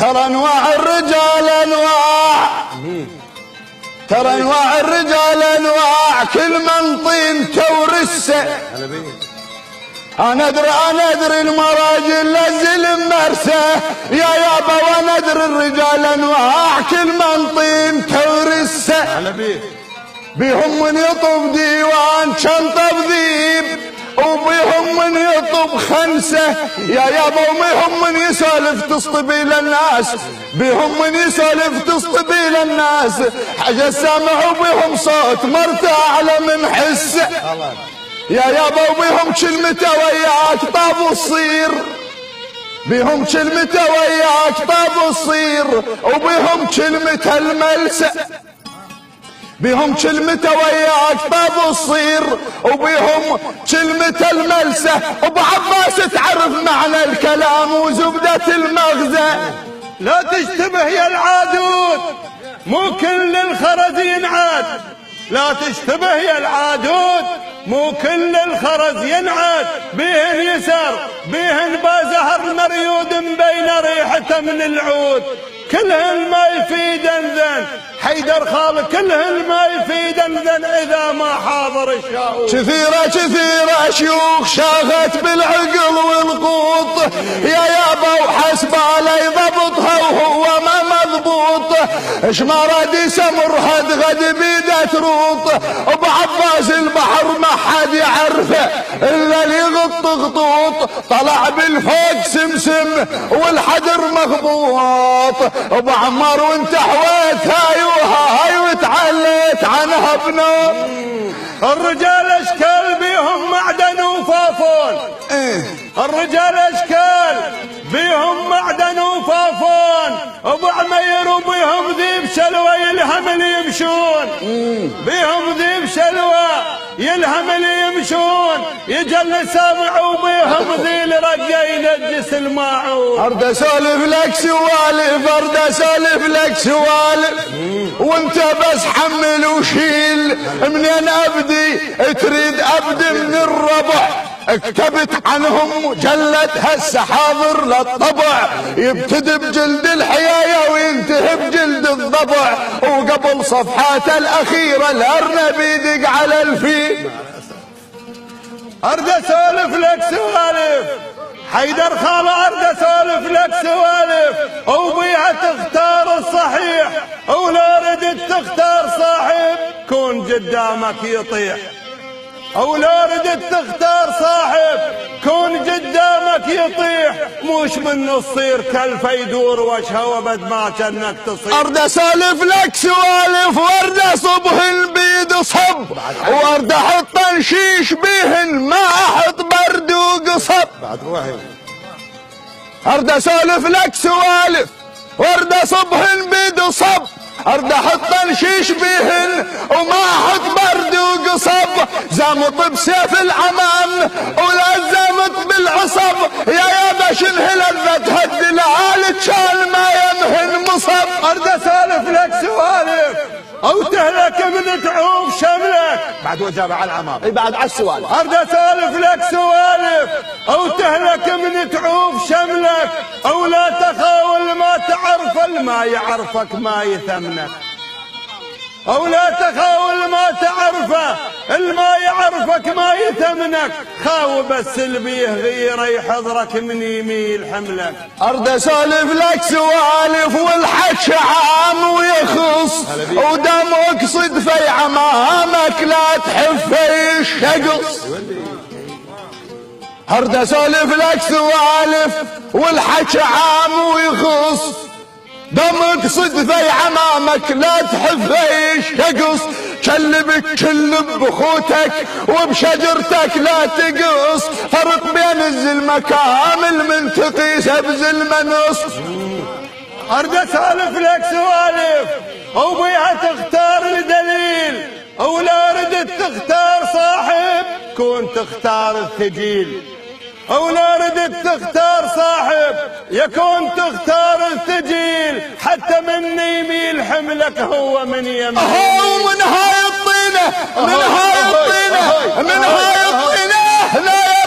ترى انواع الرجال انواع، ترى انواع الرجال انواع، كل من طين تورثه. انا ادري المراجل للزلم مرسه يا يابا، وانا ادري الرجال انواع، كل من طين تورثه. بيهم من يطب ديوان شنطه بذيب، وبيهم من يطب خنسه يا يابا، وبيهم من يسولف تصطبي للناس، بيهم من يسولف تصطبي للناس، حاجه سامع وبيهم صوت مرته اعلى من حسه يا يابا، وبيهم كلمته وياك طاب وصير، بيهم كلمته وياك طاب وصير، وبيهم كلمته الملسه، بيهم كلمته وياك طاب وصير، وبيهم كلمته الملسه. ابو عباس تعرف معنى الكلام وزبده المغزى. لا تشتبه يا العادود، مو كل الخرز ينعاد، لا تشتبه يا العادود، مو كل الخرز ينعاد، بيهن يسار بيهن بازهر مريود مبين ريحته من العود، كلهن ما يفيدن ذن حيدر خال، كلهن ما يفيدن ذن اذا ما حاضر الشاهود. كثيرة شيوخ شاغت بالعقل والقوط يا يابا، وحسب علي ضبطها وهو ما مضبوط، اش ما راد يسمر غد بيده تروط، ابو عباس البحر ما حد يعرفه الا اللي يغط خطوط، طلع بالفوق سمسم والحجر مخبوط، ابو عمار وانت حويت هاي وتعليت عنها بنوم. الرجال اشكال بيهم معدن وفافون، الرجال اشكال بيهم معدن وفافون، ابو عمير وبيهم ذيب شلوى يلهم اللي يمشون، بيهم ذيب شلوى يلهم اللي يمشون، يجل سامع وبيهم ذي الرقه ينجس الماعون. ارد اسولف لك سوالف، ارد اسولف لك سوالف، وانت بس حمل وشيل. منين ابدي تريد ابدي من الربع، كتبت عنهم مجلد هسه حاضر للطبع، يبتدي بجلد الحياية وينتهي بجلد الضبع، وقبل صفحاته الأخيرة الأرنب يدق على الفيل. أرد أسولف لك سوالف حيدر خالة، أرد أسولف لك سوالف، وبيها تختار الصحيح، ولو ردت تختار صاحب كون قدامك يطيح، أو لو ردت تختار صاحب كون قدامك يطيح، موش من تصير كلفه يدور وجهه وبد ما كانك تصير. ارد اسولف لك سوالف، وارد اصبهن بيد صب، وارد احط نشيش بيهن ما احط برد وقصب. ارد اسولف لك سوالف، وارد اصبهن بيد صب، ارد احط نشيش بيهن وما احط برد وقصب، زامط بسيف العمام ولا زامط بالعصب، يا يابا شنه لذتها الدلال كان ما يمهن مصب. ارد اسولف لك سوالف او تهلك من تعوف شملك، بعد وجابه على العمام اي بعد على السوالف. ارد اسولف لك سوالف او تهلك من تعوف شملك، او لا تخاول ما تعرف الما يعرفك ما يثمنك، او لا تخاول ما تعرفه الما يعرفك ما يثمنك، خاو بس اللي غيره يحضرك من يميل حملك. ارد اسولف لك سوالف والحكي عام ويخص، ودم اقصد في عمامك لا تحف في الشقص. ارد اسولف لك سوالف والحكي عام ويخص، دم اقصد في عمامك لا تحف ايش تقص، كلب بخوتك وبشجرتك لا تقص، فرق بين الزلمة كامل من تقيس بزلمة نص. ارد اسولف لك سوالف او بيها تختار الدليل، او لا ردت تختار صاحب كون تختار الثقيل، او لا ردت تختار صاحب يكون تختار الثقيل، حتى من يميل حملك هو من يمين. من هاي الطينة من هاي الطينة من هاي الطينة لا